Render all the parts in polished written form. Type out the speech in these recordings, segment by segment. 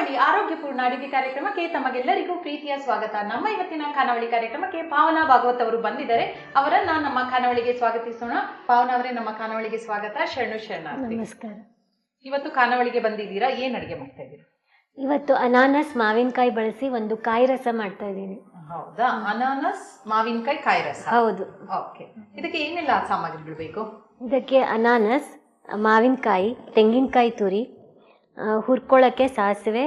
ಖಾನಾವಳಿ ಆರೋಗ್ಯಪೂರ್ಣ ಅಡುಗೆ ಕಾರ್ಯಕ್ರಮಕ್ಕೆ ತಮಗೆಲ್ಲರಿಗೂ ಪ್ರೀತಿಯ ಸ್ವಾಗತ. ನಮ್ಮ ಇವತ್ತಿನ ಖಾನಾವಳಿ ಕಾರ್ಯಕ್ರಮಕ್ಕೆ ಪಾವನಾ ಭಾಗವತ್ ಅವರು ಬಂದಿದ್ದಾರೆ. ಅವರನ್ನ ನಮ್ಮ ಖಾನಾವಳಿಗೆ ಸ್ವಾಗತಿಸೋಣ. ಪಾವನಾ ಅವರೇ, ನಮ್ಮ ಖಾನಾವಳಿಗೆ ಸ್ವಾಗತ. ಶರಣಾರ್ಥಿ. ನಮಸ್ಕಾರ. ಇವತ್ತು ಖಾನಾವಳಿಗೆ ಬಂದಿದ್ದೀರಾ, ಏನ್ ಅಡುಗೆ ಮಾಡ್ತಾ ಇದ್ದೀರಾ? ಇವತ್ತು ಅನಾನಸ್ ಮಾವಿನಕಾಯಿ ಬಳಸಿ ಒಂದು ಕಾಯಿ ರಸ ಮಾಡ್ತಾ ಇದ್ದೀನಿ. ಹೌದಾ? ಅನಾನಸ್ ಮಾವಿನಕಾಯಿ ಕಾಯಿ ರಸ. ಹೌದು. ಓಕೆ, ಇದಕ್ಕೆ ಏನೆಲ್ಲ ಸಾಮಗ್ರಿಗಳು ಬೇಕು? ಇದಕ್ಕೆ ಅನಾನಸ್, ಮಾವಿನಕಾಯಿ, ತೆಂಗಿನಕಾಯಿ ತುರಿ, ಹುರ್ಕೊಳ್ಳೋಕ್ಕೆ ಸಾಸಿವೆ,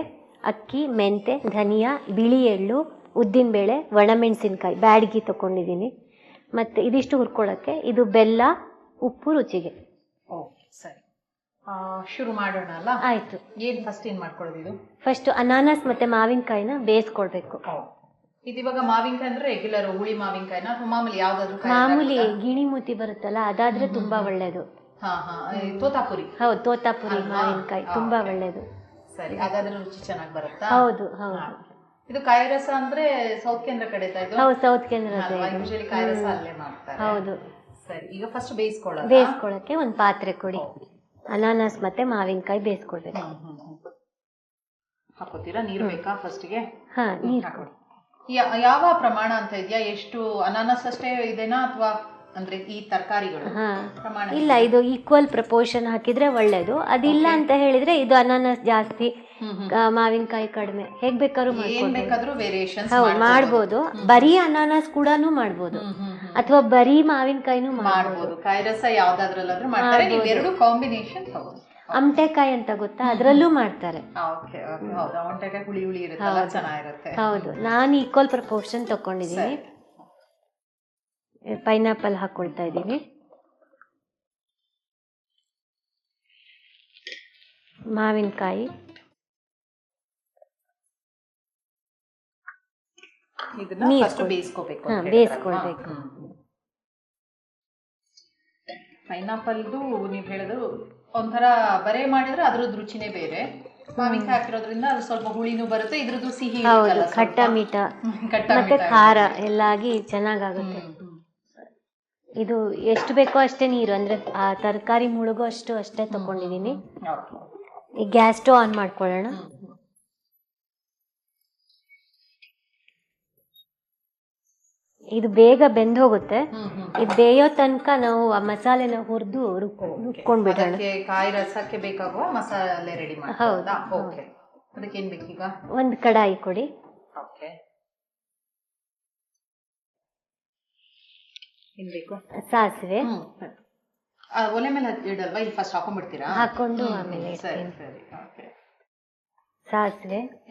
ಅಕ್ಕಿ, ಮೆಂತೆ, ಧನಿಯಾ, ಬಿಳಿ ಎಳ್ಳು, ಉದ್ದಿನಬೇಳೆ, ಒಣಮೆಣಸಿನ್ಕಾಯಿ ಬ್ಯಾಡಗಿ ತಗೊಂಡಿದ್ದೀನಿ. ಮತ್ತು ಇದಿಷ್ಟು ಹುರ್ಕೊಳ್ಳೋಕ್ಕೆ. ಇದು ಬೆಲ್ಲ, ಉಪ್ಪು ರುಚಿಗೆ. ಓಕೆ, ಸರಿ, ಶುರು ಮಾಡೋಣ ಅಲ್ಲ? ಆಯಿತು. ಫಸ್ಟ್ ಏನ್ ಮಾಡ್ಕೊಳ್ಳೋದು? ಇದು ಫಸ್ಟ್ ಅನಾನಸ್ ಮತ್ತು ಮಾವಿನಕಾಯಿನ ಬೇಯಿಸ್ಕೊಳ್ಬೇಕು. ಇದಿವಾಗ ಮಾವಿನಕಾಯಿ ಅಂದ್ರೆ ರೆಗ್ಯುಲರ್ ಹುಳಿ ಮಾವಿನಕಾಯಿನ ಅಥವಾ ಮಾಮೂಲಿ ಯಾವ್ದಾದ್ರು? ಮಾಮೂಲಿ ಗಿಣಿಮೂತಿ ಬರುತ್ತಲ್ಲ, ಅದಾದ್ರೆ ತುಂಬಾ ಒಳ್ಳೇದು. ತೋತಾಪುರಿ. ಹೌದು, ತೋತಾಪುರಿ ಮಾವಿನಕಾಯಿ ತುಂಬಾ ಒಳ್ಳೇದು. ಸರಿ, ಹಾಗಾದ್ರೆ ರುಚಿ ಚೆನ್ನಾಗಿ ಬರುತ್ತಾ? ಹೌದು ಹೌದು. ಇದು ಕಾಯಿ ರಸ ಅಂದ್ರೆ ಸೌತ್ ಕೇಂದ್ರ ಕಡೆ ಇದು? ಹೌದು, ಸೌತ್ ಕೇಂದ್ರ. ಯೂಶಲಿ ಕಾಯಿ ರಸ ಅಲ್ಲೇ ಮಾಡ್ತಾರೆ. ಹೌದು. ಸರಿ, ಈಗ ಫಸ್ಟ್ ಬೇಯಿಸ್ಕೊಳ್ಳೋಕೆ ಒಂದು ಪಾತ್ರೆ ಕೊಡಿ. ಅನಾನಸ್ ಮತ್ತೆ ಮಾವಿನಕಾಯಿ ಬೇಯಿಸ್ಕೊಳ್ಬೇಕು. ಹಾಕೋತೀರಾ? ನೀರು ಬೇಕಾ ಫಸ್ಟ್ಗೆ? ಹಾ, ನೀರು ಕೊಡಿ. ಯಾವ ಪ್ರಮಾಣ ಅಂತ ಇದೆಯಾ? ಎಷ್ಟು ಅನಾನಸ್ ಅಷ್ಟೇ ಇದೆನಾ ಅಥವಾ ಅಂದ್ರೆ ಈ ತರಕಾರಿಗಳು? ಇಲ್ಲ, ಇದು ಈಕ್ವಲ್ ಪ್ರಪೋರ್ಷನ್ ಹಾಕಿದ್ರೆ ಒಳ್ಳೇದು. ಅದಿಲ್ಲ ಅಂತ ಹೇಳಿದ್ರೆ ಇದು ಅನಾನಸ್ ಜಾಸ್ತಿ, ಮಾವಿನಕಾಯಿ ಕಡಿಮೆ, ಹೇಗ್ ಬೇಕಾದ್ರೂ ಮಾಡ್ಬೋದು. ಬರೀ ಅನಾನಸ್ ಕೂಡ ಮಾಡ್ಬೋದು, ಅಥವಾ ಬರೀ ಮಾವಿನಕಾಯಿನೂ ಮಾಡ್ಬೋದು. ಕಾಯಿ ರಸ ಯಾವ್ದಾದ್ರಲ್ಲಾದ್ರೂ ಮಾಡ್ತಾರೆ. ನೀವು ಎರಡು ಕಾಂಬಿನೇಷನ್ ತಗೊಳ್ಳಿ. ಅಮಟೆಕಾಯಿ ಅಂತ ಗೊತ್ತಾ, ಅದ್ರಲ್ಲೂ ಮಾಡ್ತಾರೆ. ಹುಳಿ ಹುಳಿ ಇರುತ್ತೆ, ಚೆನ್ನಾಗಿರುತ್ತೆ. ಹೌದು, ನಾನು ಈಕ್ವಲ್ ಪ್ರಪೋರ್ಷನ್ ತಕೊಂಡಿದ್ದೀನಿ. ಪೈನಾಪಲ್ ಹಾಕೊಳ್ತಾ ಇದ್ದೀನಿ. ಮಾವಿನಕಾಯಿ, ಬೇಯಿಸ್ಕೊಳ್ಬೇಕು. ಪೈನಾಪಲ್ದು ನೀವ್ ಹೇಳಿದ್ರು ಒಂಥರ ಬರೇ ಮಾಡಿದ್ರೆ ಅದ್ರದ್ದು ರುಚಿನೇ ಬೇರೆ. ಮಾವಿನಕಾಯಿ ಹಾಕಿರೋದ್ರಿಂದ ಅದು ಸ್ವಲ್ಪ ಹುಳಿನೂ ಬರುತ್ತೆ, ಇದ್ರದ್ದು ಸಿಹಿ, ಖಟ್ಟ ಮೀಠ ಮತ್ತೆ ಖಾರ ಎಲ್ಲ ಆಗಿ ಚೆನ್ನಾಗಾಗುತ್ತೆ. ಇದು ಎಷ್ಟು ಬೇಕೋ ಅಷ್ಟೇ ನೀರು, ಅಂದ್ರೆ ಆ ತರಕಾರಿ ಮುಳುಗೋ ಅಷ್ಟೇ ತಗೊಂಡಿದ್ದೀನಿ. ಈ ಗ್ಯಾಸ್ ಸ್ಟವ್ ಆನ್ ಮಾಡ್ಕೊಳ್ಳೋಣ. ಇದು ಬೇಗ ಬೆಂದ್ ಹೋಗುತ್ತೆ. ಇದು ಬೇಯೋ ತನಕ ನಾವು ಆ ಮಸಾಲೆನ ಹುರಿದು ರುಬ್ಕೊಂಡ್ಬಿಡೋಣ. ಕಾಯಿ ರಸಕ್ಕೆ ಬೇಕಾಗುವ ಮಸಾಲೆ ರೆಡಿ ಮಾಡಿ. ಹೌದಾ? ಓಕೆ, ಅದಕ್ಕೆ ಏನ್ ಬೇಕೀಗ? ಒಂದು ಕಡಾಯಿ ಕೊಡಿ. ಓಕೆ, ಏನ್ ಬೇಕು? ಸಾಸಿವೆ. ಒಲೆ ಮೇಲೆ ಇಡಲ್ವಾ? ಇಲ್ಲಿ ಫಸ್ಟ್ ಹಾಕೊಂಡ್ಬಿಡ್ತೀರಾ? ಹಾಕೊಂಡು ಆಮೇಲೆ ಸಾಸಿವೆ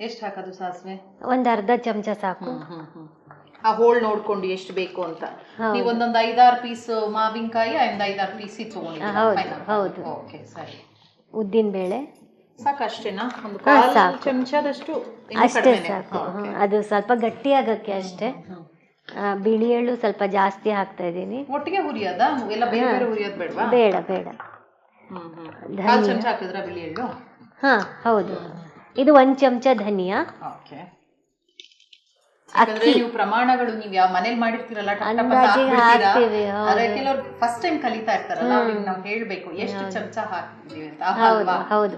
ಎಷ್ಟು ಹಾಕೋದು? ಸಾಸಿವೆ ಒಂದ್ ಅರ್ಧ ಚಮಚ ಸಾಕು. ಆ ಹೋಳ್ ನೋಡ್ಕೊಂಡು ಎಷ್ಟು ಬೇಕು ಅಂತ. ನೀವು ಒಂದೊಂದು 5-6 ಪೀಸ್ ಮಾವಿನಕಾಯಿ, 5-6 ಪೀಸ್ ತಗೊಂಡಿದ್ದೀರಾ? ಹೌದು. ಓಕೆ, ಸರಿ. ಉದ್ದಿನ ಬೇಳೆ ಸಾಕಷ್ಟೇನಾ? ಒಂದು ಕಾಲು ಚಮಚದಷ್ಟು ಅಷ್ಟೇ ಸಾಕು. ಅದು ಸ್ವಲ್ಪ ಗಟ್ಟಿ ಆಗಕ್ಕೆ ಅಷ್ಟೇ. ಬಿಳಿ ಎಳ್ಳು ಸ್ವಲ್ಪ ಜಾಸ್ತಿ ಹಾಕ್ತಾ ಇದ್ದೀನಿ. ಒಟ್ಟಿಗೆ ಹುರಿಯೋದಾ? ಎಲ್ಲ ಬೇರೆ ಬೇರೆ ಹುರಿಯೋದು ಬೇಡವಾ? ಬೇಡ ಬೇಡ. ಕಾಲು ಚಮಚ ಹಾಕಿದ್ರ ಬಿಳಿ ಎಳ್ಳು? ಹಾ, ಹೌದು. ಇದು 1 ಚಮಚ ಧನಿಯಾ. ಓಕೆ. ಯಾಕಂದ್ರೆ ನೀವು ಪ್ರಮಾಣಗಳು ನೀವು ಯಾವ ಮನೇಲಿ ಮಾಡಿರ್ತೀರಲ್ಲ, ಕೆಲವರು ಫಸ್ಟ್ ಟೈಮ್ ಕಲಿತಾ ಇರ್ತಾರಲ್ಲ, ಅವ್ರಿಗೆ ನಾವು ಹೇಳ್ಬೇಕು ಎಷ್ಟು ಚಮಚ ಹಾಕ್ತೀವಿ ಅಂತ. ಹೌದು.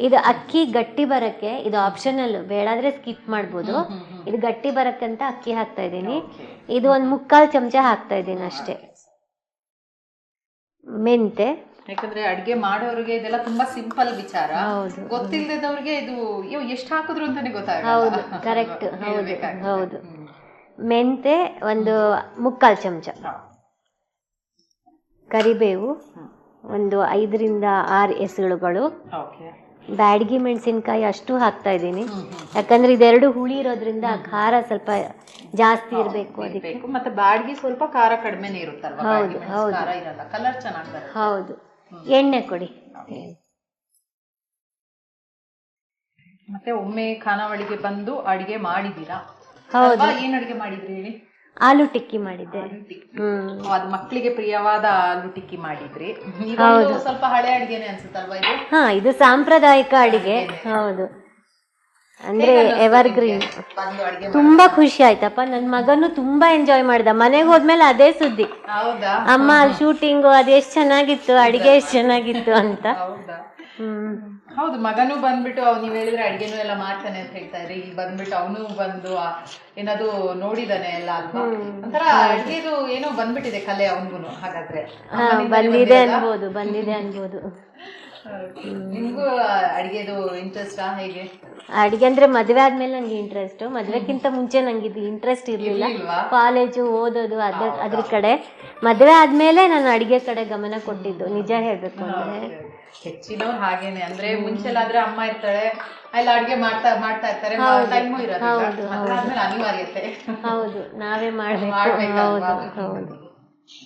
ಇದು ಅಕ್ಕಿ ಗಟ್ಟಿ ಬರಕ್ಕೆ, ಇದು ಆಪ್ಷನಲ್, ಬೇಡಾದ್ರೆ ಸ್ಕಿಪ್ ಮಾಡ್ಬೋದು. ಇದು ಗಟ್ಟಿ ಬರಕ್ಕಂತ ಅಕ್ಕಿ ಹಾಕ್ತಾ ಇದ್ದೀನಿ. ಇದು 1/4 ಚಮಚ ಹಾಕ್ತಾ ಇದ್ದೀನಿ ಅಷ್ಟೇ. ಮೆಂತೆ, ಯಾಕಂದ್ರೆ ಅಡ್ಗೆ ಮಾಡೋರಿಗೆ ಇದೆಲ್ಲ ತುಂಬಾ ಸಿಂಪಲ್ ವಿಚಾರ. ಗೊತ್ತಿಲ್ಲದವ್ರಿಗೆ ಇದು ಎಷ್ಟು ಹಾಕಿದ್ರು ಅಂತಾನೆ ಗೊತ್ತಾಗಲ್ಲ. ಹೌದು, ಕರೆಕ್ಟ್. ಹೌದು. ಮೆಂತೆ 1/4 ಚಮಚ, ಕರಿಬೇವು 5-6 ಎಸಳುಗಳು, ಬ್ಯಾಡಗಿ ಮೆಣಸಿನ್ಕಾಯಿ ಅಷ್ಟು ಹಾಕ್ತಾ ಇದ್ದೀನಿ. ಯಾಕಂದ್ರೆ ಇದೆರಡು ಹುಳಿ ಇರೋದ್ರಿಂದ ಖಾರ ಸ್ವಲ್ಪ ಜಾಸ್ತಿ ಇರಬೇಕು ಅದಕ್ಕೆ. ಮತ್ತೆ ಬ್ಯಾಡಗಿ ಸ್ವಲ್ಪ ಖಾರ ಕಡಿಮೆನೇ ಇರುತ್ತಲ್ವಾ? ಹೌದು ಹೌದು. ಕಲರ್ ಚೆನ್ನಾಗಿ ಬರುತ್ತೆ. ಹೌದು. ಎಣ್ಣೆ ಕೊಡಿ. ಮತ್ತೆ ಒಮ್ಮೆ ಖಾನಾವಳಿಗೆ ಬಂದು ಅಡಿಗೆ ಮಾಡಿದೀರಾ? ಹೌದು. ಏನ್ ಅಡಿಗೆ ಮಾಡಿದ್ರಿ ಹೇಳಿ? ಆಲೂ ಟಿಕ್ಕಿ ಮಾಡಿದ್ದೆ. ಅದು ಮಕ್ಕಳಿಗೆ ಪ್ರಿಯವಾದ ಆಲೂ ಟಿಕ್ಕಿ ಮಾಡಿದ್ರಿ. ಸ್ವಲ್ಪ ಹಳೆ ಅಡಿಗೆನೆ ಅನ್ಸುತ್ತಲ್ವಾ ಇದು? ಇದು ಸಾಂಪ್ರದಾಯಿಕ ಅಡಿಗೆ. ಹೌದು. ಅಂದ್ರೆ ಎವರ್ಗ್ರೀನ್. ಬಂದು ಅಡ್ಗೆ ತುಂಬಾ ಖುಷಿ ಆಯ್ತಪ್ಪ. ನನ್ ಮಗನು ತುಂಬಾ ಎಂಜಾಯ್ ಮಾಡ್ದ. ಮನೆಗೆ ಹೋದ್ಮೇಲೆ ಅದೇ ಸುದ್ದಿ, ಹೌದಾ? ಅಮ್ಮ ಶೂಟಿಂಗು ಅದು ಎಷ್ಟ್ ಚೆನ್ನಾಗಿತ್ತು, ಅಡಿಗೆ ಎಷ್ಟ್ ಚೆನ್ನಾಗಿತ್ತು ಅಂತ. ಹೌದಾ? ಹೌದು, ಮಗನು ಬಂದ್ಬಿಟ್ಟು ನೀವ್ ಹೇಳಿದ್ರೆ ಅಡ್ಗೆನೂ ಎಲ್ಲ ಮಾಡ್ತಾನೆ ಅಂತ ಹೇಳ್ತಾ ಇದ್ರಿ. ಈಗ ಬಂದ್ಬಿಟ್ಟು ಅವನು ಬಂದು ಏನಾದ್ರು ನೋಡಿದಾನೆ ಎಲ್ಲ ಅಲ್ವಾ? ಒಂಥರ ಅಡ್ಗೆದು ಏನೋ ಬಂದ್ಬಿಟ್ಟಿದೆ ಕಲೆ ಅವನ್ಗುನು. ಹಾಗಾದ್ರೆ ಬಂದಿದೆ ಅನ್ಬೋದು. ನಿಮ್ಗೂ ಅಡ್ಗೆದು ಇಂಟ್ರೆಸ್ಟಾ ಹೇಗೆ? ಅಡಿಗೆ ಅಂದ್ರೆ ಮದ್ವೆ ಆದ್ಮೇಲೆ ನಂಗೆ ಇಂಟ್ರೆಸ್ಟ್. ಮದ್ವೆಕ್ಕಿಂತ ಮುಂಚೆ ನಂಗೆ ಇದು ಇಂಟ್ರೆಸ್ಟ್ ಇರ್ಲಿಲ್ಲ. ಕಾಲೇಜು ಓದೋದು ಅದ್ರ ಕಡೆ. ಮದ್ವೆ ಆದ್ಮೇಲೆ ನಾನು ಅಡಿಗೆ ಕಡೆ ಗಮನ ಕೊಟ್ಟಿದ್ದು, ನಿಜ ಹೇಳ್ಬೇಕು ಅಂದ್ರೆ. ಹೆಚ್ಚಿನವ್ರು ಹಾಗೇನೆ, ಅಂದ್ರೆ ಮುಂಚೆಲಾದ್ರೆ ಅಮ್ಮ ಇರ್ತಾಳೆ, ಎಲ್ಲ ಅಡ್ಗೆ ಮಾಡ್ತಾ ಇರ್ತಾರೆ, ಟೈಮು ಇರೋದಿಲ್ಲ. ಅನಿವಾರ್ಯತೆ. ಹೌದು, ನಾವೇ ಮಾಡ್ಬೇಕು.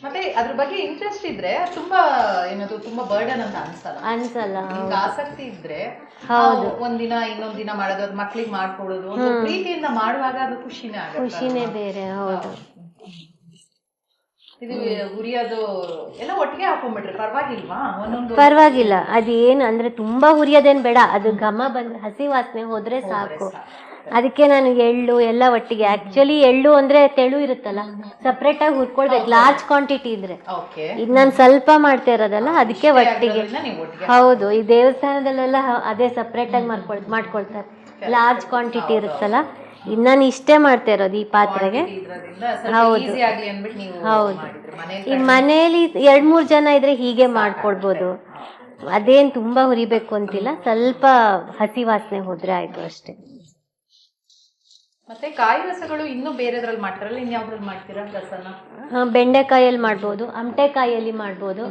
ಮತ್ತೆ ಅದ್ರ ಬಗ್ಗೆ ಇಂಟ್ರೆಸ್ಟ್ ಇದ್ರೆ ತುಂಬಾ ಏನದು ತುಂಬಾ ಬರ್ಡನ್ ಅಂತ ಅನ್ಸಲ್ಲ. ನಿಮ್ಗೆ ಆಸಕ್ತಿ ಇದ್ರೆ ಒಂದಿನ ಇನ್ನೊಂದ್ ದಿನ ಮಾಡೋದು, ಅದು ಮಕ್ಳಿಗೆ ಮಾಡ್ಕೊಡೋದು, ಪ್ರೀತಿಯಿಂದ ಮಾಡುವಾಗ ಅದು ಖುಷಿನೇ ಬೇರೆ. ಹೌದು. ಇದು ಹುರಿಯೋದು ಎಲ್ಲ ಒಟ್ಟಿಗೆ ಹಾಕೊಂಡ್ಬಿಟ್ರೆ ಪರವಾಗಿಲ್ವಾ? ಪರವಾಗಿಲ್ಲ. ಅದೇನು ಅಂದ್ರೆ ತುಂಬಾ ಹುರಿಯೋದೇನ್ ಬೇಡ, ಅದು ಘಮ ಬಂದ್ರೆ ಹಸಿ ವಾಸನೆ ಹೋದ್ರೆ ಸಾಕು. ಅದಕ್ಕೆ ನಾನು ಎಳ್ಳು ಎಲ್ಲ ಒಟ್ಟಿಗೆ, ಆಕ್ಚುಲಿ ಎಳ್ಳು ಅಂದ್ರೆ ತೆಳು ಇರುತ್ತಲ್ಲ, ಸಪ್ರೇಟ್ ಆಗಿ ಹುರ್ಕೊಳ್ಬೇಕು ಲಾರ್ಜ್ ಕ್ವಾಂಟಿಟಿ ಇದ್ರೆ. ಇದು ನಾನು ಸ್ವಲ್ಪ ಮಾಡ್ತಾ ಇರೋದಲ್ಲ, ಅದಕ್ಕೆ ಒಟ್ಟಿಗೆ. ಹೌದು, ಈ ದೇವಸ್ಥಾನದಲ್ಲೆಲ್ಲ ಅದೇ ಸಪ್ರೇಟ್ ಆಗಿ ಮಾಡ್ಕೊಳ್ತಾರೆ. ಲಾರ್ಜ್ ಕ್ವಾಂಟಿಟಿ ಇರುತ್ತಲ್ಲ, ಇದು ನಾನು ಇಷ್ಟೇ ಮಾಡ್ತಾ ಇರೋದು ಈ ಪಾತ್ರೆಗೆ. ಹೌದು. ಈ ಮನೇಲಿ 2-3 ಜನ ಇದ್ರೆ ಹೀಗೆ ಮಾಡ್ಕೊಳ್ಬೋದು. ಅದೇನ್ ತುಂಬಾ ಹುರಿಬೇಕು ಅಂತಿಲ್ಲ, ಸ್ವಲ್ಪ ಹಸಿ ವಾಸನೆ ಹೋದ್ರೆ ಆಯ್ತು ಅಷ್ಟೇ. ಮತ್ತೆ ಕಾಯಿ ರಸಗಳು ಇನ್ನೂ ಬೇರೆದ್ರಲ್ಲಿ ಮಾಡ್ತಾರಲ್ಲ, ಇನ್ಯಾವ್ದ್ರಲ್ಲಿ ಮಾಡ್ತೀರಾ ರಸನ? ಬೆಂಡೆಕಾಯಲ್ಲಿ ಮಾಡ್ಬೋದು, ಅಮಟೆಕಾಯಲ್ಲಿ ಮಾಡ್ಬೋದು.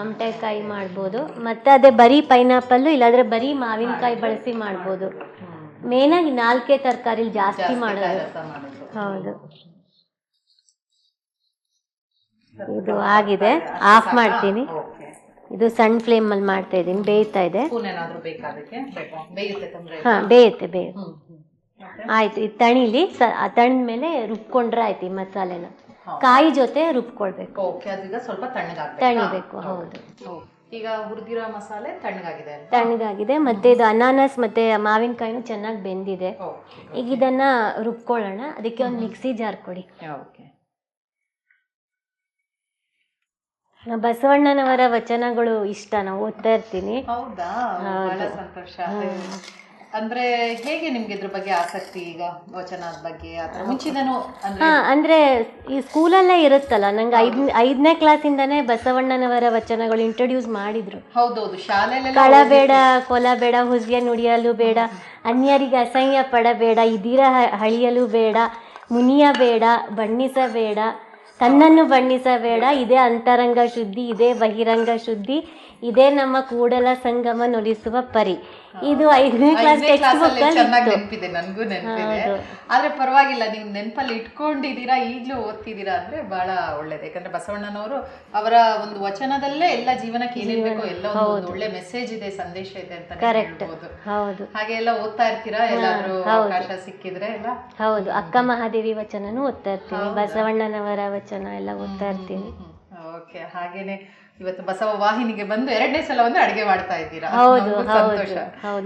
ಅಮಟೆಕಾಯಿ ಮಾಡ್ಬೋದು. ಮತ್ತೆ ಅದೇ ಬರೀ ಪೈನಾಪಲ್ ಇಲ್ಲಾಂದ್ರೆ ಬರೀ ಮಾವಿನಕಾಯಿ ಬಳಸಿ ಮಾಡ್ಬೋದು. ಮೇನಾಗಿ 4 ತರಕಾರಿಲಿ ಜಾಸ್ತಿ ಮಾಡೋದು. ಹೌದು. ಇದು ಆಗಿದೆ, ಆಫ್ ಮಾಡ್ತೀನಿ. ಇದು ಸಣ್ಣ ಫ್ಲೇಮ್ ಅಲ್ಲಿ ಮಾಡ್ತಾ ಇದ್ದೀನಿ, ಬೇಯ್ತಾ ಇದೆ. ಬೇಯುತ್ತೆ. ಆಯ್ತು, ಇದು ತಣಿಲಿ. ತಣಿದ ಮೇಲೆ ರುಬ್ಕೊಂಡ್ರೆ ಆಯ್ತು ಈ ಮಸಾಲೆನ. ಕಾಯಿ ಜೊತೆ ರುಬ್ಕೊಳ್ಬೇಕು. ಸ್ವಲ್ಪ ತಣಿಬೇಕು. ಹೌದು. ಈಗ ಹುರಿದಿರೋ ಮಸಾಲೆ ತಣ್ಣಗಾಗಿದೆ. ಮತ್ತೆ ಇದು ಅನಾನಸ್ ಮತ್ತೆ ಮಾವಿನಕಾಯಿನೂ ಚೆನ್ನಾಗಿ ಬೆಂದಿದೆ. ಈಗ ಇದನ್ನ ರುಬ್ಕೊಳ್ಳೋಣ. ಅದಕ್ಕೆ ಒಂದು ಮಿಕ್ಸಿ ಜಾರ್ ಕೊಡಿ. ಬಸವಣ್ಣನವರ ವಚನಗಳು ಇಷ್ಟ, ನಾವು ಓದ್ತಾ ಇರ್ತೀನಿ. ಹೌದಾ? ಬಹಳ ಸಂತೋಷ. ಅಂದ್ರೆ ಹೇಗೆ ನಿಮ್ಗೆ ಇದ್ರ ಬಗ್ಗೆ ಆಸಕ್ತಿ? ಈಗ ವಚನದ ಬಗ್ಗೆ ಮುಂಚಿನೂ ಅಂದ್ರೆ ಈ ಸ್ಕೂಲಲ್ಲೇ ಇರುತ್ತಲ್ಲ, ನಂಗೆ 5ನೇ ಕ್ಲಾಸಿಂದಾನೇ ಬಸವಣ್ಣನವರ ವಚನಗಳು ಇಂಟ್ರೊಡ್ಯೂಸ್ ಮಾಡಿದ್ರು. ಹೌದೌದು, ಶಾಲೆಯಲ್ಲಿ ಕಳಬೇಡ, ಕೊಲಬೇಡ, ಹುಸಿಯ ನುಡಿಯಲು ಬೇಡ, ಅನ್ಯರಿಗೆ ಅಸಹ್ಯ ಪಡಬೇಡ, ಇದಿರ ಹಳಿಯಲು ಬೇಡ, ಮುನಿಯ ಬೇಡ, ಬಣ್ಣಿಸಬೇಡ, ತನ್ನನ್ನು ಬಣ್ಣಿಸಬೇಡ, ಇದೇ ಅಂತರಂಗ ಶುದ್ಧಿ, ಇದೇ ಬಹಿರಂಗ ಶುದ್ಧಿ, ಇದೇ ನಮ್ಮ ಕೂಡಲ ಸಂಗಮ ನೊಲಿಸುವ ಪರಿ. ಇದು 5ನೇ ಕ್ಲಾಸ್ ಟೆಕ್ಸ್ಟ್ ಬುಕ್ ಅಲ್ಲಿ ನೆನಪಿದೆ, ನನಗೂ ನೆನಪಿದೆ. ಆದ್ರೆ ಪರವಾಗಿಲ್ಲ, ನೀವು ನೆನಪಲ್ಲಿ ಇಟ್ಕೊಂಡಿದ್ದೀರಾ, ಈಗಲೂ ಓದ್ತಿದ್ದೀರಾ ಅಂದ್ರೆ ಬಹಳ ಒಳ್ಳೇದು. ಯಾಕಂದ್ರೆ ಬಸವಣ್ಣನವರು ಅವರ ಒಂದು ವಚನದಲ್ಲೇ ಎಲ್ಲ ಜೀವನಕ್ಕೆ ಏನಿರ್ಬೇಕು ಎಲ್ಲ ಒಂದು ಒಳ್ಳೆ ಮೆಸೇಜ್ ಇದೆ, ಸಂದೇಶ ಇದೆ ಅಂತ ಹೇಳ್ಬೋದು. ಹೌದು. ಹಾಗೆ ಎಲ್ಲ ಓದ್ತಾ ಇರ್ತೀರಾ ಎಲ್ಲಾದ್ರೂ ಅವಕಾಶ ಸಿಕ್ಕಿದ್ರೆ ಎಲ್ಲ? ಹೌದು, ಅಕ್ಕ ಮಹಾದೇವಿ ವಚನನೂ ಓದ್ತಾ ಇರ್ತೀನಿ, ಬಸವಣ್ಣನವರ ವಚನ ಎಲ್ಲ ಓದ್ತಾ ಇರ್ತೀನಿ. ಓಕೆ. ಹಾಗೇನೆ ಇವತ್ತು ಬಸವ ವಾಹಿನಿಗೆ ಬಂದು 2ನೇ ಸಲ ಒಂದು ಅಡಿಗೆ ಮಾಡ್ತಾ ಇದ್ದೀರಾ. ಹೌದು.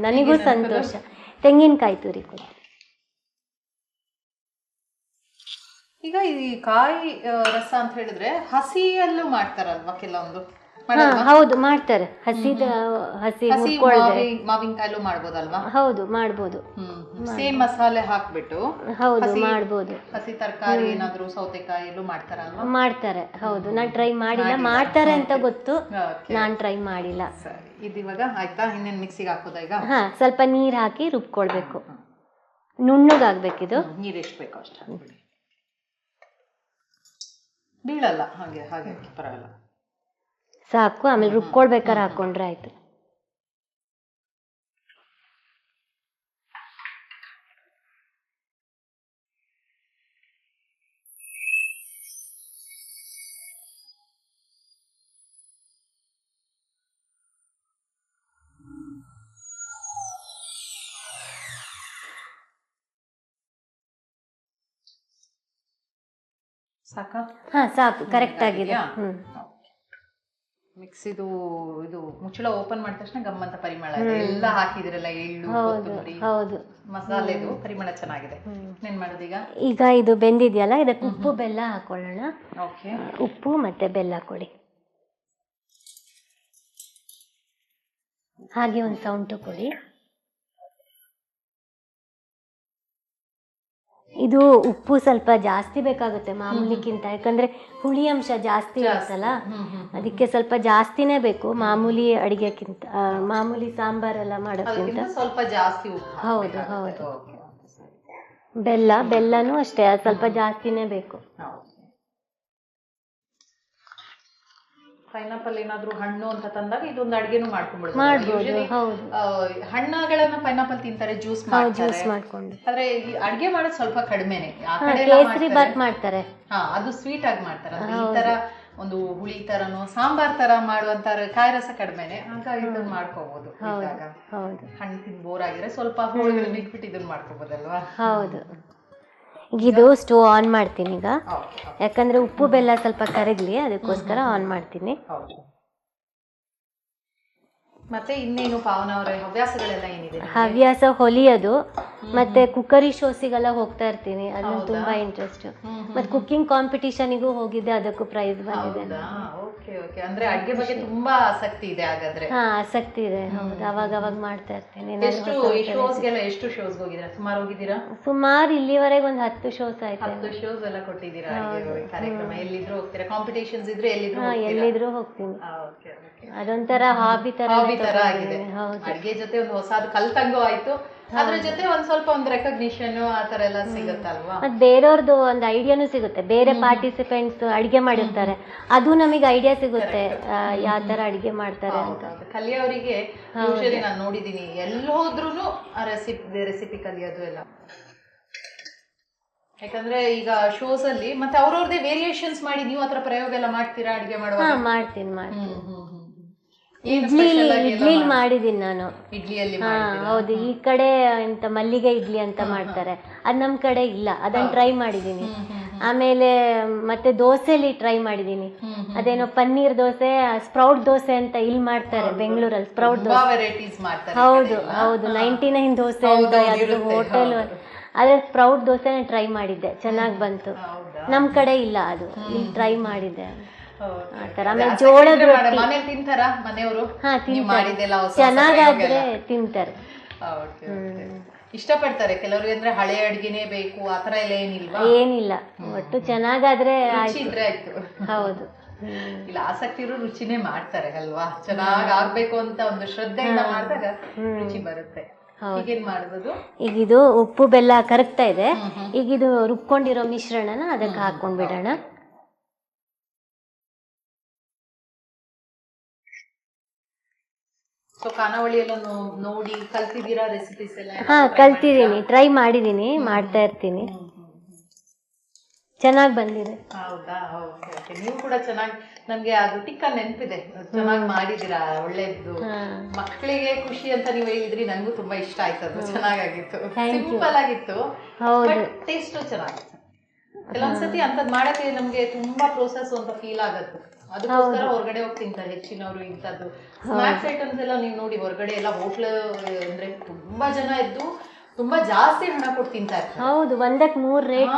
ನನಗೂ ಸಂತೋಷ. ತೆಂಗಿನಕಾಯಿ ತುರಿ ಕೊಡಿ. ಈಗ ಈ ಕಾಯಿ ರಸ ಅಂತ ಹೇಳಿದ್ರೆ ಹಸಿಯಲ್ಲೂ ಮಾಡ್ತಾರಲ್ವಾ ಕೆಲವೊಂದು? ಹೌದು, ಮಾಡ್ತಾರೆ. ಹಸಿ ಮಾವಿನಕಾಯಲ್ಲೂ ಮಾಡ್ಬೋದಲ್ವಾ? ಹೌದು, ಮಾಡ್ಬೋದು. ಸೇಮ್ ಮಸಾಲೆ ಹಾಕ್ಬಿಟ್ಟು. ಹೌದು, ಮಾಡ್ಬೋದು. ಹಸಿ ತರಕಾರಿ ಏನಾದ್ರು ಸೌತೆಕಾಯಿಲ್ಲೂ ಮಾಡ್ತಾರಲ್ವಾ? ಮಾಡ್ತಾರೆ. ಹೌದು, ನಾನ್ ಟ್ರೈ ಮಾಡಿಲ್ಲ. ಮಾಡ್ತಾರೆ ಅಂತ ಗೊತ್ತು, ನಾನ್ ಟ್ರೈ ಮಾಡಿಲ್ಲ. ಇದು ಇವಾಗ ಆಯ್ತಾ? ಇನ್ನೇನು ಮಿಕ್ಸಿಗೆ ಹಾಕೋದಾ ಈಗ? ಸ್ವಲ್ಪ ನೀರ್ ಹಾಕಿ ರುಬ್ಕೊಳ್ಬೇಕು. ನುಣ್ಣಗಾಗ್ಬೇಕಿದು. ನೀರ್ ಎಷ್ಟು ಬೇಕೋ ಅಷ್ಟು ಹಾಕ್ಬಿಡಿ, ಬೀಳಲ್ಲ. ಹಾಗೆ ಪರವಾಗಿಲ್ಲ, ಸಾಕು. ಆಮೇಲೆ ರುಬ್ಕೊಳ್ಬೇಕಾದ್ರೆ ಹಾಕೊಂಡ್ರೆ ಆಯ್ತು. ಸಾಕಾ? ಸಾಕು, ಕರೆಕ್ಟ್ ಆಗಿದೆ. ಮಿಕ್ಸ್ ಇದು ಮುಚ್ಚಳ ಓಪನ್ ಮಾಡಿದ ತಕ್ಷಣ ಗಮ್ಮಂತ ಪರಿಮಳ ಇದೆ. ಎಲ್ಲ ಹಾಕಿದಿರಲ್ಲ, ಎಳ್ಳು, ಕೊತ್ತಂಬರಿ, ಮಸಾಲೆದು ಪರಿಮಳ ಚೆನ್ನಾಗಿದೆ. ಏನ್ ಮಾಡೋದೀಗ? ಈಗ ಇದು ಬೆಂದಿದೆಯಲ್ಲ, ಇದಕ್ಕೆ ಉಪ್ಪು ಬೆಲ್ಲ ಹಾಕೊಳ್ಳೋಣ. ಓಕೆ, ಉಪ್ಪು ಮತ್ತೆ ಬೆಲ್ಲ ಕೊಡಿ. ಹಾಗೆ ಒಂದು ಸೌಂಟು ಕೊಡಿ. ಇದು ಉಪ್ಪು ಸ್ವಲ್ಪ ಜಾಸ್ತಿ ಬೇಕಾಗುತ್ತೆ ಮಾಮೂಲಿಗಿಂತ, ಯಾಕಂದ್ರೆ ಹುಳಿ ಅಂಶ ಜಾಸ್ತಿ ಇರುತ್ತಲ್ಲ, ಅದಕ್ಕೆ ಸ್ವಲ್ಪ ಜಾಸ್ತಿನೇ ಬೇಕು ಮಾಮೂಲಿ ಅಡಿಗೆಕ್ಕಿಂತ, ಮಾಮೂಲಿ ಸಾಂಬಾರೆಲ್ಲ ಮಾಡೋಕ್ಕಿಂತ ಸ್ವಲ್ಪ ಜಾಸ್ತಿ ಉಪ್ಪು. ಹೌದು ಹೌದು. ಬೆಲ್ಲನೂ ಅಷ್ಟೇ, ಅದು ಸ್ವಲ್ಪ ಜಾಸ್ತಿನೇ ಬೇಕು. ಪೈನಾಪಲ್ ಏನಾದ್ರು ಹಣ್ಣು ಅಂತ ತಂದಾಗ ಇದೊಂದು ಅಡಿಗೆನೂ ಮಾಡ್ಬೋದು. ಹೌದು, ಹಣ್ಣುಗಳನ್ನ ಪೈನಾಪಲ್ ತಿಂತಾರೆ, ಜ್ಯೂಸ್ ಮಾಡ್ಕೊಂಡು. ಆದ್ರೆ ಈ ಅಡಿಗೆ ಮಾಡೋದು ಸ್ವಲ್ಪ ಕಡಿಮೆನೆ. ಕೇಸರಿ ಬಾತ್ ಮಾಡ್ತಾರೆ, ಅದು ಸ್ವೀಟ್ ಆಗಿ ಮಾಡ್ತಾರೆ. ಈ ತರ ಒಂದು ಹುಳಿ ತರನೋ ಸಾಂಬಾರ್ ತರ ಮಾಡುವಂತ ಕಾಯಿ ರಸ ಕಡಿಮೆನೆ, ಹಾಗಾಗಿ ಇದನ್ನ ಮಾಡ್ಕೋಬಹುದು. ಹಣ್ಣು ತಿಂದು ಬೋರ್ ಆಗಿದ್ರೆ ಸ್ವಲ್ಪ ಹೋಳಿಗೆ ಬಿಟ್ಬಿಟ್ಟು ಇದನ್ನ ಮಾಡ್ಕೋಬಹುದಲ್ವಾ? ಹೌದು. ಇದು ಸ್ಟವ್ ಆನ್ ಮಾಡ್ತೀನಿ ಈಗ, ಯಾಕಂದ್ರೆ ಉಪ್ಪು ಬೆಲ್ಲ ಸ್ವಲ್ಪ ಕರಗ್ಲಿ, ಅದಕ್ಕೋಸ್ಕರ ಆನ್ ಮಾಡ್ತೀನಿ. ಮತ್ತೆ ಇನ್ನೇನು ಪಾವನ ಅವರೇ ಹವ್ಯಾಸಗಳೆಲ್ಲ ಏನಿದೆ? ಹವ್ಯಾಸ ಹೊಲಿಯೋದು, ಮತ್ತೆ ಕುಕ್ಕರಿ ಶೋಸಿಗೆಲ್ಲ ಹೋಗ್ತಾ ಇರ್ತೀನಿ, ಅದು ತುಂಬಾ ಇಂಟ್ರೆಸ್ಟ್. ಮತ್ತೆ ಕುಕಿಂಗ್ ಕಾಂಪಿಟಿಷನ್ಗೂ ಹೋಗಿದ್ದೆ, ಅದಕ್ಕೂ ಪ್ರೈಸ್ ಬಂದಿದೆ. ಅಂದ್ರೆ ಅಡಿಗೆ ಬಗ್ಗೆ ತುಂಬಾ ಆಸಕ್ತಿ ಇದೆ ಹಾಗಾದ್ರೆ? ಆಸಕ್ತಿ ಇದೆ, ಹೌದು. ಅವಾಗ ಮಾಡ್ತಾ ಇರ್ತೀನಿ. ಎಷ್ಟು ಶೋಸ್ ಹೋಗಿದ್ದೀರಾ? ಸುಮಾರು ಹೋಗಿದ್ದೀರಾ? ಸುಮಾರು ಇಲ್ಲಿವರೆಗೆ ಒಂದು 10 ಶೋಸ್ ಆಯ್ತು. 10 ಶೋಸ್ ಎಲ್ಲ ಕೊಟ್ಟಿದ್ದೀರಾ? ಕಾರ್ಯಕ್ರಮ ಎಲ್ಲಿದ್ರು ಹೋಗ್ತೀರಾ? ಕಾಂಪಿಟೇಷನ್ಸ್ ಇದ್ರೆ ಎಲ್ಲಿದ್ರು ಹೋಗ್ತೀನಿ. ಅದೊಂಥರ ಹಾಬಿ ತರ ಆಗಿದೆ. ಅಡಿಗೆ ಜೊತೆ ಒಂದು ಹೊಸದು ಕಲ್ತಂಗೂ ಆಯ್ತು, ಅದ್ರ ಜೊತೆ ಒಂದ್ ಸ್ವಲ್ಪ ಒಂದು ರೆಕಗ್ನಿಷನ್ ಆ ತರ ಎಲ್ಲ ಸಿಗುತ್ತಲ್ವಾ? ಮತ್ತೆ ಬೇರೆಯವ್ರದ್ದು ಒಂದು ಐಡಿಯಾನು ಸಿಗುತ್ತೆ. ಬೇರೆ ಪಾರ್ಟಿಸಿಪೆಂಟ್ಸ್ ಅಡಿಗೆ ಮಾಡಿರ್ತಾರೆ, ಅದು ನಮಗೆ ಐಡಿಯಾ ಸಿಗುತ್ತೆ ಯಾವ ತರ ಅಡಿಗೆ ಮಾಡ್ತಾರೆ ಅಂತ. ಕಲಿಯೋರಿಗೆ ಯೂಶಲಿ ನಾನು ನೋಡಿದೀನಿ, ಎಲ್ಲೋದ್ರೂನು ರೆಸಿಪಿ ಕಲಿಯೋದು ಎಲ್ಲ. ಯಾಕಂದ್ರೆ ಈಗ ಶೋಸ್ ಅಲ್ಲಿ ಮತ್ತೆ ಅವ್ರವ್ರದೇ ವೇರಿಯೇಷನ್ಸ್ ಮಾಡಿ ನೀವು ಆತರ ಪ್ರಯೋಗ ಎಲ್ಲ ಮಾಡ್ತೀರಾ ಅಡಿಗೆ ಮಾಡುವಾಗ? ಮಾಡ್ತೀನಿ. ಇಡ್ಲಿ ಮಾಡಿದೀನಿ ನಾನು. ಹೌದು, ಈ ಕಡೆ ಎಂತ ಮಲ್ಲಿಗೆ ಇಡ್ಲಿ ಅಂತ ಮಾಡ್ತಾರೆ, ಅದ್ ನಮ್ ಕಡೆ ಇಲ್ಲ, ಅದನ್ನ ಟ್ರೈ ಮಾಡಿದೀನಿ. ಆಮೇಲೆ ಮತ್ತೆ ದೋಸೆಲಿ ಟ್ರೈ ಮಾಡಿದೀನಿ, ಅದೇನೋ ಪನ್ನೀರ್ ದೋಸೆ, ಸ್ಪ್ರೌಟ್ ದೋಸೆ ಅಂತ ಇಲ್ಲಿ ಮಾಡ್ತಾರೆ ಬೆಂಗಳೂರಲ್ಲಿ, ಸ್ಪ್ರೌಟ್ ದೋಸೆ. ಹೌದು, 99 ದೋಸೆ ಅಂತ ಯಾವ್ದು ಹೋಟೆಲ್, ಆದ್ರೆ ಸ್ಪ್ರೌಟ್ ದೋಸೆನ ಟ್ರೈ ಮಾಡಿದ್ದೆ, ಚೆನ್ನಾಗ್ ಬಂತು. ನಮ್ ಕಡೆ ಇಲ್ಲ ಅದು, ಇಲ್ಲಿ ಟ್ರೈ ಮಾಡಿದ್ದೆ. ಆಮೇಲೆ ಜೋಳದ ರೊಟ್ಟಿ ಚೆನ್ನಾಗಾದ್ರೆ ತಿಂತಾರೆ, ಇಷ್ಟಪಡ್ತಾರೆ ಕೆಲವರು. ಅಂದ್ರೆ ಹಳೆ ಅಡ್ಗೆನೇ ಬೇಕು ಆತರ ಎಲ್ಲ ಏನಿಲ್ಲ, ಒಟ್ಟು ಚೆನ್ನಾಗಾದ್ರೆ ಆಯ್ತು. ಹೌದು, ಇಲ್ಲ ಆಸಕ್ತಿ ಇರೋ ರುಚಿನೇ ಮಾಡ್ತಾರೆ ಅಲ್ವಾ? ಚೆನ್ನಾಗ್ ಆಗ್ಬೇಕು ಅಂತ ಒಂದು ಶ್ರದ್ಧೆಯಿಂದ ಮಾಡಿದಾಗ ರುಚಿ ಬರುತ್ತೆ. ಈಗ ಇದು ಉಪ್ಪು ಬೆಲ್ಲ ಕರಗ್ತಾ ಇದೆ, ಈಗ ಇದು ರುಬ್ಕೊಂಡಿರೋ ಮಿಶ್ರಣನ ಅದಕ್ಕೆ ಹಾಕೊಂಡ್ ಬಿಡೋಣ. ಖಾನಾವಳಿಯೆಲ್ಲ ನೋಡಿ ಕಲ್ತಿದ್ದೀರಾ ರೆಸಿಪೀಸ್ ಎಲ್ಲ? ಕಲ್ತಿದ್ದೀನಿ, ಟ್ರೈ ಮಾಡಿದೀನಿ, ಮಾಡ್ತಾ ಇರ್ತೀನಿ, ಚೆನ್ನಾಗಿ ಬಂದಿದೆ. ಹೌದಾ? ನೀವು ಕೂಡ ಚೆನ್ನಾಗಿ, ನಮ್ಗೆ ಅದು ಟಿಕ್ಕ ನೆನಪಿದೆ, ಚೆನ್ನಾಗಿ ಮಾಡಿದೀರಾ, ಒಳ್ಳೇದು. ಮಕ್ಕಳಿಗೆ ಖುಷಿ ಅಂತ ನೀವು ಹೇಳಿದ್ರಿ, ನಂಗೂ ತುಂಬಾ ಇಷ್ಟ ಆಯ್ತು, ಅದು ಚೆನ್ನಾಗಿತ್ತು, ಸಿಂಪಲ್ ಆಗಿತ್ತು, ಟೇಸ್ಟ್ ಚೆನ್ನಾಗಿತ್ತು. ಕೆಲವೊಂದ್ಸತಿ ಅಂತದ್ ಮಾಡಕ್ಕೆ ನಮ್ಗೆ ತುಂಬಾ ಪ್ರೋಸೆಸ್ ಅಂತ ಫೀಲ್ ಆಗತ್ತೆ, ಅದಕ್ಕೋಸ್ಕರ ಹೊರಗಡೆ ಹೋಗಿ ತಿಂತಾರೆ ಹೆಚ್ಚಿನವರು. ಇಂಥದ್ದು ಸ್ನಾಕ್ಸ್ ಐಟಮ್ಸ್ ಎಲ್ಲ ನೀವು ನೋಡಿ, ಹೊರಗಡೆ ಎಲ್ಲ ಹೋಟ್ಲ್ ಅಂದ್ರೆ ತುಂಬಾ ಜನ ಇದ್ದು ತುಂಬಾ ಜಾಸ್ತಿ ಹಣ ಕೊಟ್ಟು ತಿಂತಾ ಇರ್ತಾರೆ. ಹೌದು, 1ಕ್ಕೆ 3 ರೇಟ್.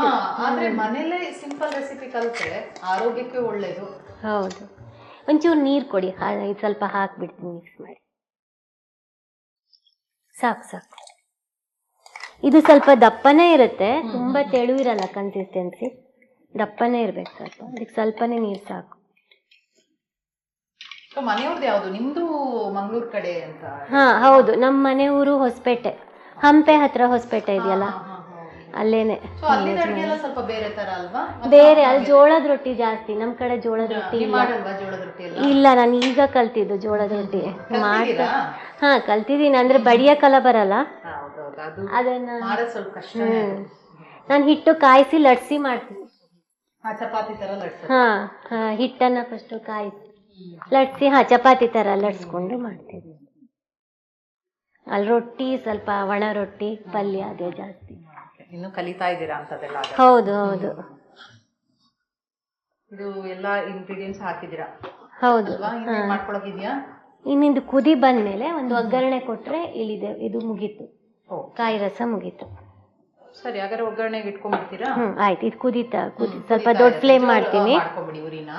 ಆದ್ರೆ ಮನೇಲೆ ಸಿಂಪಲ್ ರೆಸಿಪಿ ಕಲಿತ್ರೆ ಆರೋಗ್ಯಕ್ಕೆ ಒಳ್ಳೇದು. ಹೌದು, ಒಂಚೂರು ನೀರು ಕೊಡಿ, ಸ್ವಲ್ಪ ಹಾಕ್ಬಿಡ್ತೀನಿ, ಮಿಕ್ಸ್ ಮಾಡಿ. ಸಾಕು. ಇದು ಸ್ವಲ್ಪ ದಪ್ಪನೇ ಇರುತ್ತೆ, ತುಂಬಾ ತೆಳು ಇರಲ್ಲ, ಕನ್ಸಿಸ್ಟೆನ್ಸಿ ದಪ್ಪನೇ ಇರ್ಬೇಕು ಸ್ವಲ್ಪ, ಅದಕ್ಕೆ ಸ್ವಲ್ಪನೇ ನೀರು ಸಾಕು. ಮನೆಯವ್ರದ್ದು ಯಾವ್ದು? ನಿಮ್ದು ಮಂಗಳೂರು ಕಡೆ ಅಂತ? ಹೌದು, ನಮ್ಮ ಮನೆ ಊರು ಹೊಸಪೇಟೆ, ಹಂಪೆ ಹತ್ರ ಹೊಸಪೇಟೆ ಇದೆಯಲ್ಲ, ಅಲ್ಲೇನೆ. ಸ್ವಲ್ಪ ಬೇರೆ ತರ ಅಲ್ವಾ? ಬೇರೆ, ಅಲ್ಲಿ ಜೋಳದ ರೊಟ್ಟಿ ಜಾಸ್ತಿ, ನಮ್ ಕಡೆ ಜೋಳದ ರೊಟ್ಟಿ ಇಲ್ಲ. ನಾನು ಈಗ ಕಲ್ತಿದ್ದು ಜೋಳದ ರೊಟ್ಟಿ ಮಾಡ್ತಾ. ಕಲ್ತಿದ್ದೀನಿ, ಅಂದ್ರೆ ಬಡಿಯಕ್ಕಲ್ಲ ಬರಲ್ಲ, ಅದನ್ನ ನಾನು ಹಿಟ್ಟು ಕಾಯಿಸಿ ಲಟ್ಸಿ ಮಾಡ್ತೀನಿ. ಹಿಟ್ಟನ್ನ ಫಸ್ಟ್ ಕಾಯಿಸಿ ಲಟ್ಸಿ, ಚಪಾತಿ ತರ ಲಟ್ಸ್ಕೊಂಡು ಮಾಡ್ತೀನಿ. ಅಲ್ಲಿ ರೊಟ್ಟಿ ಸ್ವಲ್ಪ ಒಣ ರೊಟ್ಟಿ, ಪಲ್ಯ ಅದೇ ಜಾಸ್ತಿ. ಇನ್ನು ಕಲಿತಾ ಇದ್ದೀರಾ ಅಂತದೆಲ್ಲ? ಹೌದು. ಇದು ಎಲ್ಲಾ ಇಂಗ್ರೀಡಿಯೆಂಟ್ಸ್ ಹಾಕಿದ್ದೀರಾ? ಹೌದು. ಅಲ್ವಾ? ಇನ್ನೇನ್ ಮಾಡ್ಕೊಳಕಿದ್ಯಾ? ಇನ್ನಿಂದು ಕುದಿ ಬಂದ್ಮೇಲೆ ಒಂದು ಒಗ್ಗರಣೆ ಕೊಟ್ರೆ ಇಲ್ಲಿದೆ, ಇದು ಮುಗೀತು, ಕಾಯಿ ರಸ ಮುಗೀತು. ಸರಿ, ಹಾಗಾದ್ರೆ ಒಗ್ಗರಣೆಗೆ ಇಟ್ಕೊಂಡ್ಬಿಡ್ತೀರಾ? ಆಯ್ತು. ಇದು ಸ್ವಲ್ಪ ದೊಡ್ಡ ಫ್ಲೇಮ್ ಮಾಡ್ತೀನಿ. ಮಾಡ್ಕೊಂಬಿಡಿ ಉರಿನ.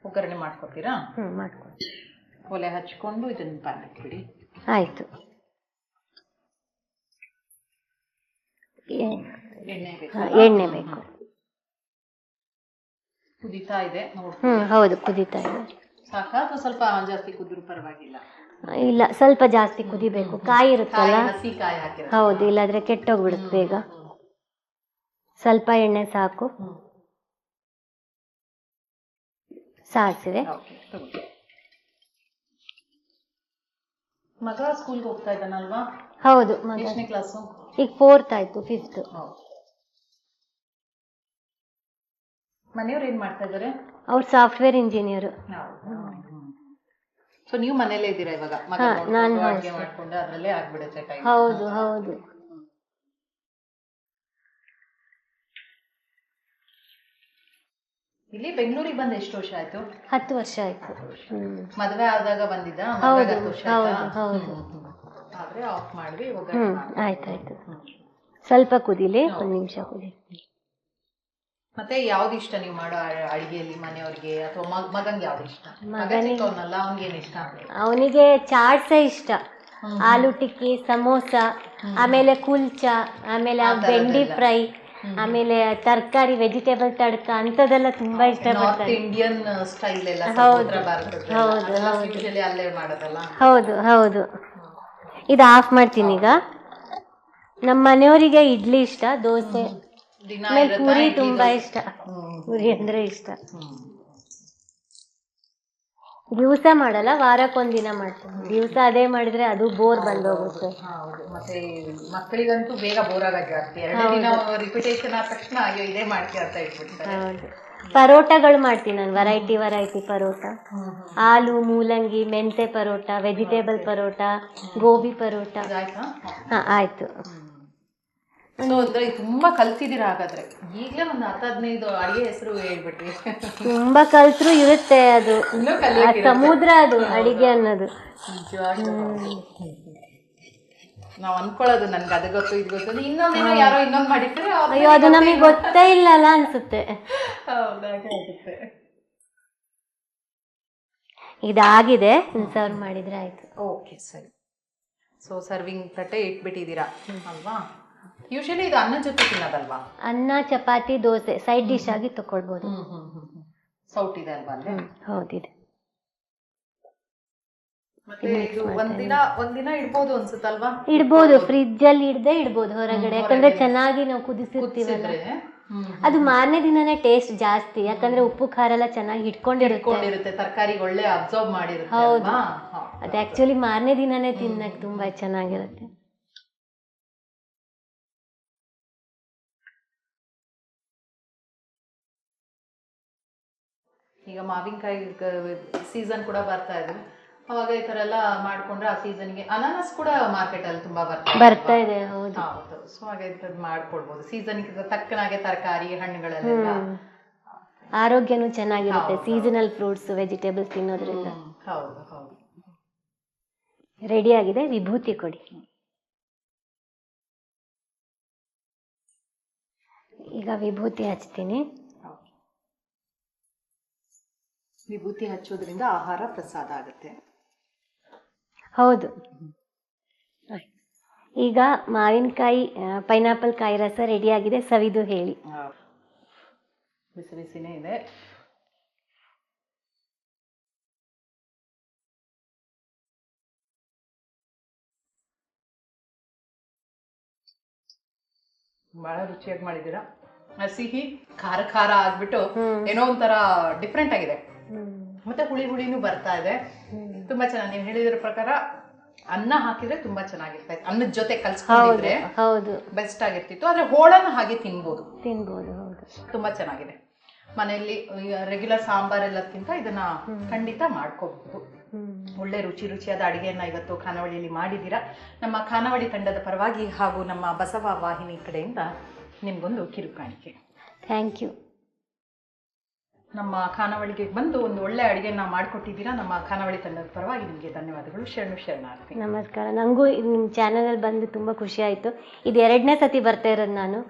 ಒಗ್ಗರಣೆ ಮಾಡ್ಕೊತೀರಾ? ಮಾಡ್ಕೊಡಿ. ಒಲೆ ಹಚ್ಕೊಂಡು ಇದನ್ನ ಪ್ಯಾನ್ ಹಾಕ್ಬಿಡಿ. ಆಯ್ತು. ಎಣ್ಣೆ ಬೇಕು. ಕುದೀತಾ ಇದೆ. ಹೌದು, ಕುದೀತಾ ಇದೆ. ಸಾಕಾ ಅಥವಾ ಸ್ವಲ್ಪ ಜಾಸ್ತಿ ಕುದ್ರು ಪರವಾಗಿಲ್ಲ? ಇಲ್ಲ, ಸ್ವಲ್ಪ ಜಾಸ್ತಿ ಕುದಿಬೇಕು. ಕಾಯಿ ಇರುತ್ತಲ್ಲ, ಹಸಿ ಕಾಯಿ ಹಾಕಿ. ಹೌದು, ಇಲ್ಲಾದ್ರೆ ಕೆಟ್ಟೋಗ್ಬಿಡುತ್ತೆ ಬೇಗ. ಸ್ವಲ್ಪ ಎಣ್ಣೆ ಸಾಕು. ಸಾಸಿವೆ. ಮಗ ಸ್ಕೂಲ್ಗೆ ಹೋಗ್ತಾ ಇದ್ದಾನಲ್ವಾ? ಹೌದು, ಮಗ ಎಷ್ಟನೇ ಕ್ಲಾಸು? ಈಗ 4th ಆಯ್ತು, 5th. ಮನೆಯವ್ರು ಏನ್ ಮಾಡ್ತಾ ಇದಾರೆ? ಅವ್ರು ಸಾಫ್ಟ್ವೇರ್ ಇಂಜಿನಿಯರ್. ಸೊ ನೀವು ಮನೇಲೇ ಇದ್ದೀರಾ ಇವಾಗ? ನಾನು ಅಡುಗೆ ಮಾಡ್ಕೊಂಡು ಅದ್ರಲ್ಲೇ ಆಗ್ಬಿಡುತ್ತೆ ಟೈಮ್. ಹೌದು ಹೌದು. ಇಲ್ಲಿ ಬೆಂಗಳೂರಿಗೆ ಬಂದು ಎಷ್ಟು ವರ್ಷ ಆಯ್ತು? 10 ವರ್ಷ ಆಯ್ತು. ಮದುವೆ ಆದಾಗ ಬಂದಿದ್ದ? ಹೌದು ಹೌದು. ಆದ್ರೆ ಆಫ್ ಮಾಡಿ. ಆಯ್ತಾಯ್ತು. ಸ್ವಲ್ಪ ಕುದಿಲಿ, 1 ನಿಮಿಷ ಕುದಿ. ಮತ್ತೆ ಯಾವ್ದು ಇಷ್ಟ ನೀವು ಮಾಡೋ ಅಡಿಗೆಯಲ್ಲಿ ಮನೆಯವ್ರಿಗೆ ಅಥವಾ ಮಗಂಗೆ ಯಾವ್ದು ಇಷ್ಟ? ಅವನಿಗೇನು ಇಷ್ಟ? ಅವನಿಗೆ ಚಾಟ್ಸೇ ಇಷ್ಟ. ಆಲೂ ಟಿಕ್ಕಿ, ಸಮೋಸ, ಆಮೇಲೆ ಕುಲ್ಚಾ, ಆಮೇಲೆ ಬೆಂಡಿ ಫ್ರೈ, ಆಮೇಲೆ ತರಕಾರಿ ವೆಜಿಟೇಬಲ್ ತಡ್ಕ ಅಂತದೆಲ್ಲ ತುಂಬಾ ಇಷ್ಟಪಡ್ತಾರೆ. ಇಂಡಿಯನ್ ಸ್ಟೈಲ್ ಎಲ್ಲ. ಹೌದು ಹೌದು. ಇದು ಆಫ್ ಮಾಡ್ತೀನಿ ಈಗ. ನಮ್ಮ ಮನೆಯವರಿಗೆ ಇಡ್ಲಿ ಇಷ್ಟ, ದೋಸೆ, ಆಮೇಲೆ ಪೂರಿ ತುಂಬಾ ಇಷ್ಟ. ಪೂರಿ ಅಂದ್ರೆ ಇಷ್ಟ. ದಿವಸ ಮಾಡಲ್ಲ, ವಾರಕ್ಕೊಂದಿನ ಮಾಡ್ತೀನಿ. ದಿವಸ ಅದೇ ಮಾಡಿದ್ರೆ ಅದು ಬೋರ್ ಬಂದೋಗುತ್ತೆ. ಮತ್ತೆ ಮಕ್ಕಳಿಗಂತೂ ಬೇಗ ಬೋರ್ ಆಗೋದು ಜಾಸ್ತಿ. ರಿಪಿಟೇಷನ್ ಆದ ತಕ್ಷಣ ಅಯ್ಯೋ ಇದೇ ಮಾಡ್ತೀವಿ ಅಂತ ಇಟ್ಬಿಡ್ತಾರೆ. ಹೌದು. ಪರೋಟಗಳು ಮಾಡ್ತೀನಿ ನಾನು, ವೆರೈಟಿ ಪರೋಟ. ಆಲೂ, ಮೂಲಂಗಿ, ಮೆಂತೆ ಪರೋಟ, ವೆಜಿಟೇಬಲ್ ಪರೋಟ, ಗೋಬಿ ಪರೋಟ. ಆಯ್ತು. ತುಂಬಾ ಕಲ್ತಿದ್ದೀರಾ ಹಾಗಾದ್ರೆ. ಈಗಲೇ ಒಂದು 10-15 ಅಡಿಗೆ ಹೆಸರು ಹೇಳ್ಬಿಟ್ರಿ. ತುಂಬಾ ಕಲ್ತ್ರು ಇರುತ್ತೆ, ಅದು ಸಮುದ್ರ ಅದು ಅಡಿಗೆ ಅನ್ನೋದು. ನಾವ್ ಅನ್ಕೊಳ್ಳೋದು ನನ್ಗೆ ಅದು ಗೊತ್ತು ಇದು ಗೊತ್ತು, ಇನ್ನೊಂದೇನೋ ಯಾರೋ ಇನ್ನೊಂದ್ ಮಾಡಿರ್ತಾರೆ. ಅಯ್ಯೋ, ಅದು ನಮಗೆ ಗೊತ್ತೇ ಇಲ್ಲಲ್ಲ ಅನ್ಸುತ್ತೆ. ಇದಾಗಿದೆ, ಸರ್ವ್ ಮಾಡಿದ್ರೆ ಆಯ್ತು. ಓಕೆ, ಸರಿ. ಸೊ ಸರ್ವಿಂಗ್ ತಟ್ಟೆ ಇಟ್ಬಿಟ್ಟಿದ್ದೀರಾ ಅಲ್ವಾ? ಯೂಶಲಿ ಇದು ಅನ್ನ ಜೊತೆ ತಿನ್ನೋದಲ್ವಾ? ಅನ್ನ, ಚಪಾತಿ, ದೋಸೆ ಸೈಡ್ ಡಿಶ್ ಆಗಿ ತಕೊಳ್ಬಹುದು. ಸೌಟ್ ಇದೆ ಅಲ್ವಾ ಅಲ್ಲೇ? ಹೌದಿದೆ. ಮತ್ತೆ ಇದು ಒಂದಿನ ಇಡ್ಬೋದು ಅನ್ಸುತ್ತಲ್ವಾ? ಇಡ್ಬೋದು, ಫ್ರಿಜ್ ಅಲ್ಲಿ ಇಡ್ಬೋದು ಹೊರಗಡೆ. ಯಾಕಂದ್ರೆ ಚೆನ್ನಾಗಿ ನಾವು ಕುದಿಸಿರ್ತೀವಲ್ಲ, ಅದು ಮಾರನೇ ದಿನನೇ ಟೇಸ್ಟ್ ಜಾಸ್ತಿ. ಯಾಕಂದ್ರೆ ಉಪ್ಪು ಖಾರ ಎಲ್ಲ ಚೆನ್ನಾಗಿ ಇಟ್ಕೊಂಡಿರುತ್ತೆ, ತರಕಾರಿ ಒಳ್ಳೆ ಅಬ್ಸರ್ವ್ ಮಾಡಿರುತ್ತೆ. ಹೌದು, ಅದು ಆಕ್ಚುಲಿ ಮಾರನೇ ದಿನನೇ ತಿನ್ನಕ್ಕೆ ತುಂಬಾ ಚೆನ್ನಾಗಿರುತ್ತೆ. ಈಗ ಮಾವಿನಕಾಯಿ ಸೀಸನ್ ಕೂಡ ಬರ್ತಾ ಇದೆ, ಅವಾಗ ಈ ತರ ಎಲ್ಲ ಮಾಡ್ಕೊಂಡ್ರೆ ಆ ಸೀಸನ್ಗೆ ಅನಾನಸ್ ಕೂಡ ಮಾರ್ಕೆಟ್ ಅಲ್ಲಿ ತುಂಬಾ ಬರ್ತಾ ಇದೆ. ಹೌದು. ಸೊ ಹಾಗೆ ಮಾಡ್ಕೊಳ್ಬಹುದು ಸೀಸನ್ಗೆ ತಕ್ಕನಾಗೆ ತರಕಾರಿ ಹಣ್ಣುಗಳೆಲ್ಲ. ಆರೋಗ್ಯನೂ ಚೆನ್ನಾಗಿರುತ್ತೆ ಸೀಸನಲ್ ಫ್ರೂಟ್ಸ್, ವೆಜಿಟೇಬಲ್ಸ್ ತಿನ್ನೋದ್ರಿಂದ. ಹೌದು ಹೌದು. ರೆಡಿ ಆಗಿದೆ, ವಿಭೂತಿ ಕೊಡಿ. ಈಗ ವಿಭೂತಿ ಹಚ್ತೀನಿ. ವಿಭೂತಿ ಹಚ್ಚೋದ್ರಿಂದ ಆಹಾರ ಪ್ರಸಾದ ಆಗುತ್ತೆ. ಹೌದು. ಈಗ ಮಾವಿನಕಾಯಿ, ಪೈನಾಪಲ್ ಕಾಯಿ ರಸ ರೆಡಿ ಆಗಿದೆ, ಸವಿದು ಹೇಳಿ. ಬಿಸಿ ಬಿಸಿನೇ ಇದೆ. ಬಹಳ ರುಚಿಯಾಗಿ ಮಾಡಿದ್ದೀರಾ. ಸಿಹಿ ಖಾರ ಖಾರ ಆಗ್ಬಿಟ್ಟು ಏನೋ ಒಂಥರ ಡಿಫ್ರೆಂಟ್ ಆಗಿದೆ. ಮತ್ತೆ ಹುಳಿನೂ ಬರ್ತಾ ಇದೆ. ತುಂಬಾ ಚೆನ್ನಾಗಿ ನೀವು ಹೇಳಿದ್ರ ಪ್ರಕಾರ ಅನ್ನ ಹಾಕಿದ್ರೆ ತುಂಬಾ ಚೆನ್ನಾಗಿರ್ತಾ ಇತ್ತು. ಅನ್ನದ ಜೊತೆ ಕಲ್ಸ್ಕೊಂಡಿದ್ರೆ ಬೆಸ್ಟ್ ಆಗಿರ್ತಿತ್ತು. ಆದ್ರೆ ಹೋಳನ್ನ ಹಾಗೆ ತಿನ್ಬೋದು. ತುಂಬಾ ಚೆನ್ನಾಗಿದೆ. ಮನೆಯಲ್ಲಿ ರೆಗ್ಯುಲರ್ ಸಾಂಬಾರ್ ಎಲ್ಲಕ್ಕಿಂತ ಇದನ್ನ ಖಂಡಿತ ಮಾಡ್ಕೋಬಹುದು. ಒಳ್ಳೆ ರುಚಿಯಾದ ಅಡಿಗೆಯನ್ನ ಇವತ್ತು ಖಾನಾವಳಿಯಲ್ಲಿ ಮಾಡಿದ್ದೀರಾ. ನಮ್ಮ ಖಾನಾವಳಿ ತಂಡದ ಪರವಾಗಿ ಹಾಗೂ ನಮ್ಮ ಬಸವ ವಾಹಿನಿ ಕಡೆಯಿಂದ ನಿಮ್ಗೊಂದು ಕಿರುಕಾಣಿಕೆ. Thank you. ನಮ್ಮ ಖಾನಾವಳಿಗೆ ಬಂದು ಒಂದು ಒಳ್ಳೆ ಅಡುಗೆನ ಮಾಡಿಕೊಟ್ಟಿದ್ದೀರಾ. ನಮ್ಮ ಖಾನಾವಳಿ ತಂಡದ ಪರವಾಗಿ ನಿಮಗೆ ಧನ್ಯವಾದಗಳು. ಶರಣಾರ್ಥಿ. ನಮಸ್ಕಾರ. ನನಗೂ ನಿಮ್ಮ ಚಾನಲಲ್ಲಿ ಬಂದು ತುಂಬ ಖುಷಿ ಆಯಿತು. ಇದು 2ನೇ ಸತಿ ಬರ್ತಾ ಇರೋದು ನಾನು.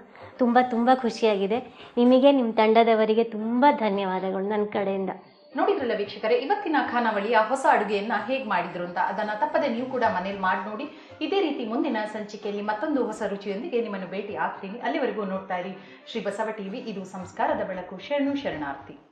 ತುಂಬ ಖುಷಿಯಾಗಿದೆ. ನಿಮಗೆ ನಿಮ್ಮ ತಂಡದವರಿಗೆ ತುಂಬ ಧನ್ಯವಾದಗಳು ನನ್ನ ಕಡೆಯಿಂದ. ನೋಡಿದ್ರಲ್ಲ ವೀಕ್ಷಕರೇ, ಇವತ್ತಿನ ಖಾನಾವಳಿಯ ಹೊಸ ಅಡುಗೆಯನ್ನ ಹೇಗೆ ಮಾಡಿದ್ರು ಅಂತ. ಅದನ್ನ ತಪ್ಪದೆ ನೀವು ಕೂಡ ಮನೇಲಿ ಮಾಡಿ ನೋಡಿ. ಇದೇ ರೀತಿ ಮುಂದಿನ ಸಂಚಿಕೆಯಲ್ಲಿ ಮತ್ತೊಂದು ಹೊಸ ರುಚಿಯೊಂದಿಗೆ ನಿಮ್ಮನ್ನು ಭೇಟಿ ಆಗ್ತೀನಿ. ಅಲ್ಲಿವರೆಗೂ ನೋಡ್ತಾ ಇರಿ ಶ್ರೀ ಬಸವ ಟಿವಿ. ಇದು ಸಂಸ್ಕಾರದ ಬೆಳಕು. ಶರಣಾರ್ಥಿ.